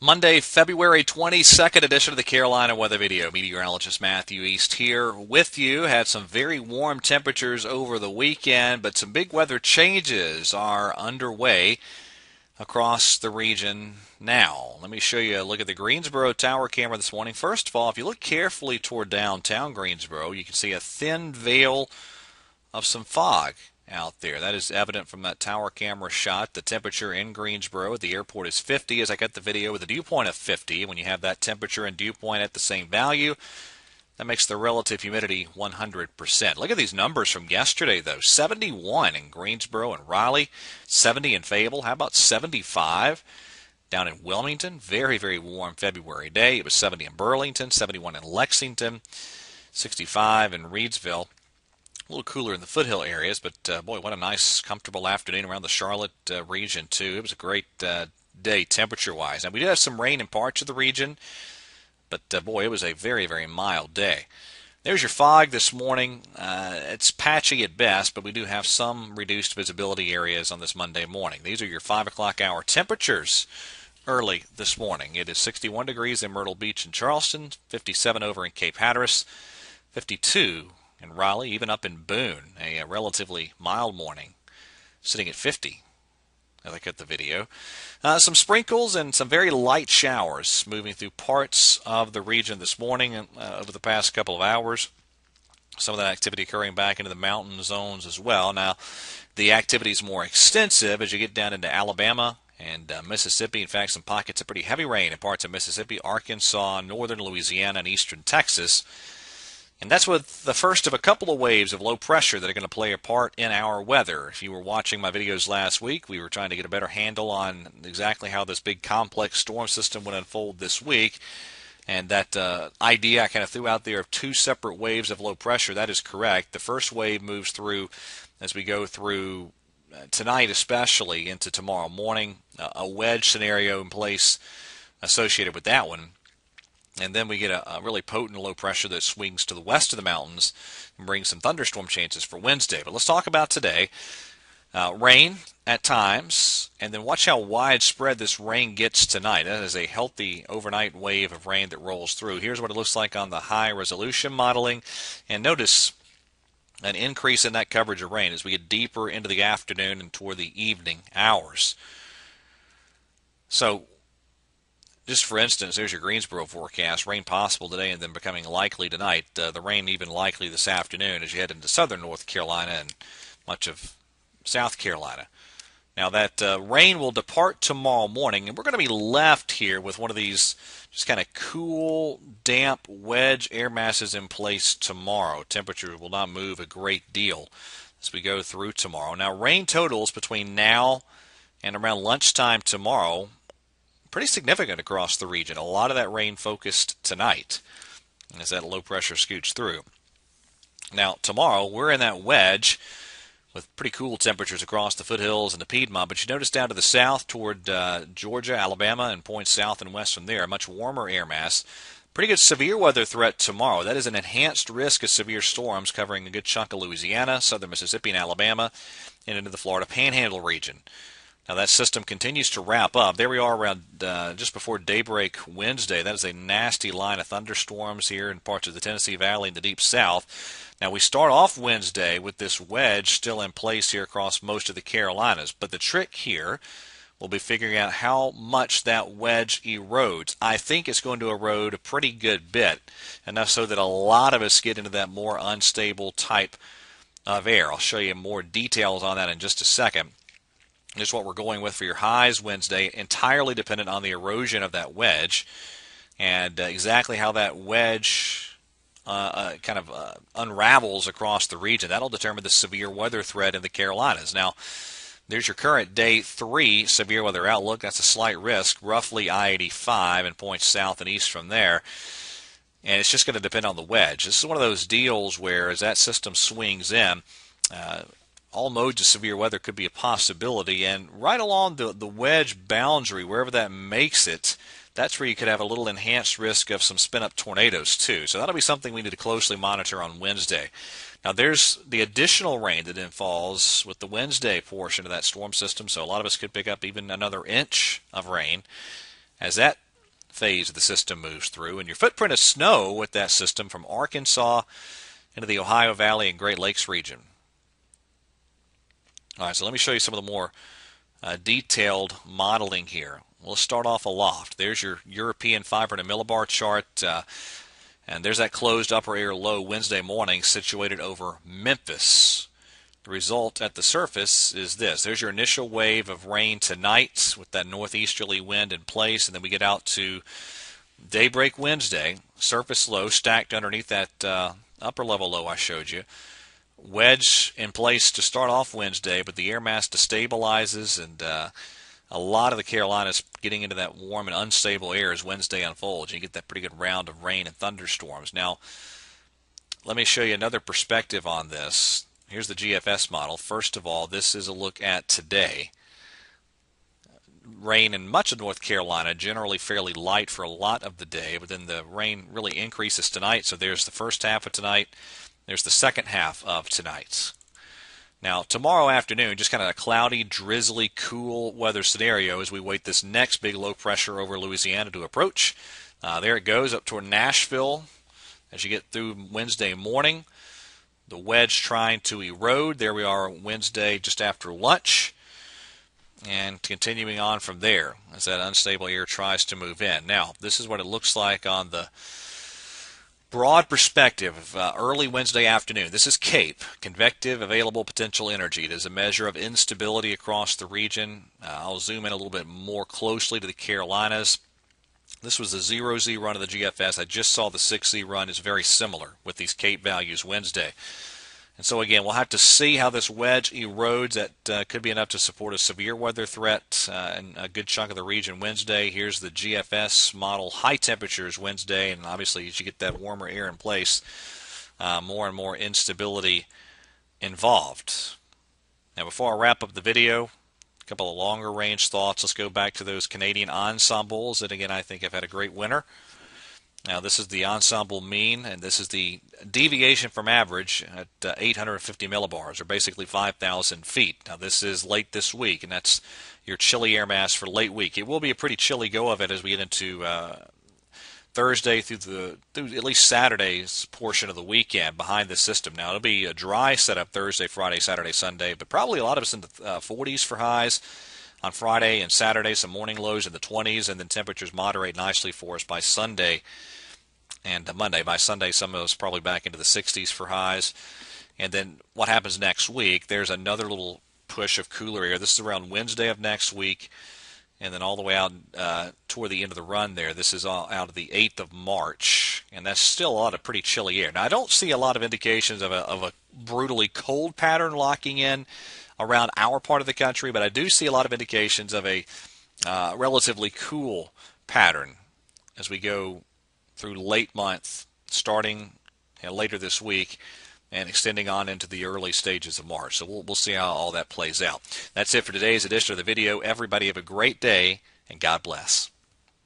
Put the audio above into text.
Monday, February 22nd edition of the Carolina Weather Video. Meteorologist Matthew East here with you. Had some very warm temperatures over the weekend, but some big weather changes are underway across the region now. Let me show you a look at the Greensboro tower camera this morning. First of all, if you look carefully toward downtown Greensboro, you can see a thin veil of some fog out there. That is evident from that tower camera shot. The temperature in Greensboro at the airport is 50 as I got the video with a dew point of 50. When you have that temperature and dew point at the same value, that makes the relative humidity 100%. Look at these numbers from yesterday, though. 71 in Greensboro and Raleigh, 70 in Fayetteville. How about 75 down in Wilmington? Very, very warm February day. It was 70 in Burlington, 71 in Lexington, 65 in Reidsville. A little cooler in the foothill areas, but boy, what a nice, comfortable afternoon around the Charlotte region, too. It was a great day temperature-wise. Now, we did have some rain in parts of the region, but boy, it was a very, very mild day. There's your fog this morning. It's patchy at best, but we do have some reduced visibility areas on this Monday morning. These are your 5 o'clock hour temperatures early this morning. It is 61 degrees in Myrtle Beach and Charleston, 57 over in Cape Hatteras, 52 in Raleigh, even up in Boone, a relatively mild morning, sitting at 50. I look at the video. Some sprinkles and some very light showers moving through parts of the region this morning and over the past couple of hours. Some of that activity occurring back into the mountain zones as well. Now, the activity is more extensive as you get down into Alabama and Mississippi. In fact, some pockets of pretty heavy rain in parts of Mississippi, Arkansas, northern Louisiana, and eastern Texas. And that's with the first of a couple of waves of low pressure that are going to play a part in our weather. If you were watching my videos last week, we were trying to get a better handle on exactly how this big complex storm system would unfold this week. And that idea I kind of threw out there of two separate waves of low pressure, that is correct. The first wave moves through as we go through tonight especially into tomorrow morning. A wedge scenario in place associated with that one. And then we get a really potent low pressure that swings to the west of the mountains and brings some thunderstorm chances for Wednesday. But let's talk about today. Rain at times, and then watch how widespread this rain gets tonight. That is a healthy overnight wave of rain that rolls through. Here's what it looks like on the high-resolution modeling. And notice an increase in that coverage of rain as we get deeper into the afternoon and toward the evening hours. So, just for instance, there's your Greensboro forecast. Rain possible today and then becoming likely tonight. The rain even likely this afternoon as you head into southern North Carolina and much of South Carolina. Now that rain will depart tomorrow morning, and we're going to be left here with one of these just kind of cool, damp wedge air masses in place tomorrow. Temperatures will not move a great deal as we go through tomorrow. Now rain totals between now and around lunchtime tomorrow pretty significant across the region. A lot of that rain focused tonight as that low pressure scoots through. Now, tomorrow, we're in that wedge with pretty cool temperatures across the foothills and the Piedmont, but you notice down to the south toward Georgia, Alabama, and points south and west from there, a much warmer air mass. Pretty good severe weather threat tomorrow. That is an enhanced risk of severe storms covering a good chunk of Louisiana, southern Mississippi, and Alabama, and into the Florida Panhandle region. Now that system continues to wrap up. There we are around just before daybreak Wednesday. That is a nasty line of thunderstorms here in parts of the Tennessee Valley and the Deep South. Now we start off Wednesday with this wedge still in place here across most of the Carolinas. But the trick here will be figuring out how much that wedge erodes. I think it's going to erode a pretty good bit, enough so that a lot of us get into that more unstable type of air. I'll show you more details on that in just a second. This is what we're going with for your highs Wednesday, entirely dependent on the erosion of that wedge and exactly how that wedge unravels across the region. That'll determine the severe weather threat in the Carolinas. Now, there's your current day 3 severe weather outlook. That's a slight risk, roughly I-85 and points south and east from there. And it's just going to depend on the wedge. This is one of those deals where as that system swings in, all modes of severe weather could be a possibility, and right along the wedge boundary, wherever that makes it, that's where you could have a little enhanced risk of some spin-up tornadoes too. So that'll be something we need to closely monitor on Wednesday. Now there's the additional rain that then falls with the Wednesday portion of that storm system, so a lot of us could pick up even another inch of rain as that phase of the system moves through, and your footprint of snow with that system from Arkansas into the Ohio Valley and Great Lakes region. All right, so let me show you some of the more detailed modeling here. We'll start off aloft. There's your European 500 millibar chart, and there's that closed upper air low Wednesday morning situated over Memphis. The result at the surface is this. There's your initial wave of rain tonight with that northeasterly wind in place, and then we get out to daybreak Wednesday, surface low stacked underneath that upper level low I showed you. Wedge in place to start off Wednesday, but the air mass destabilizes, and a lot of the Carolinas getting into that warm and unstable air as Wednesday unfolds. You get that pretty good round of rain and thunderstorms. Now, let me show you another perspective on this. Here's the GFS model. First of all, this is a look at today. Rain in much of North Carolina, generally fairly light for a lot of the day, but then the rain really increases tonight. So there's the first half of tonight. There's the second half of tonight. Now, tomorrow afternoon, just kind of a cloudy, drizzly, cool weather scenario as we wait this next big low pressure over Louisiana to approach. There it goes up toward Nashville as you get through Wednesday morning. The wedge trying to erode. There we are Wednesday just after lunch. And continuing on from there as that unstable air tries to move in. Now, this is what it looks like on the broad perspective of early Wednesday afternoon. This is CAPE, Convective Available Potential Energy. It is a measure of instability across the region. I'll zoom in a little bit more closely to the Carolinas. This was the 0Z run of the GFS. I just saw the 6Z run is very similar with these CAPE values Wednesday. And so again, we'll have to see how this wedge erodes. That could be enough to support a severe weather threat in a good chunk of the region Wednesday. Here's the GFS model, high temperatures Wednesday, and obviously as you get that warmer air in place, more and more instability involved. Now before I wrap up the video, a couple of longer range thoughts. Let's go back to those Canadian ensembles that again I think have had a great winter. Now this is the ensemble mean, and this is the deviation from average at 850 millibars, or basically 5,000 feet. Now this is late this week, and that's your chilly air mass for late week. It will be a pretty chilly go of it as we get into Thursday through at least Saturday's portion of the weekend behind the system. Now it'll be a dry setup Thursday, Friday, Saturday, Sunday, but probably a lot of us in the 40s for highs. On Friday and Saturday, some morning lows in the 20s, and then temperatures moderate nicely for us by Sunday and Monday. By Sunday, some of us probably back into the 60s for highs. And then what happens next week, there's another little push of cooler air. This is around Wednesday of next week, and then all the way out toward the end of the run there. This is all out of the 8th of March, and that's still a lot of pretty chilly air. Now, I don't see a lot of indications of a brutally cold pattern locking in around our part of the country, but I do see a lot of indications of a relatively cool pattern as we go through late month, starting later this week and extending on into the early stages of March. So we'll see how all that plays out. That's it for today's edition of the video. Everybody have a great day, and God bless.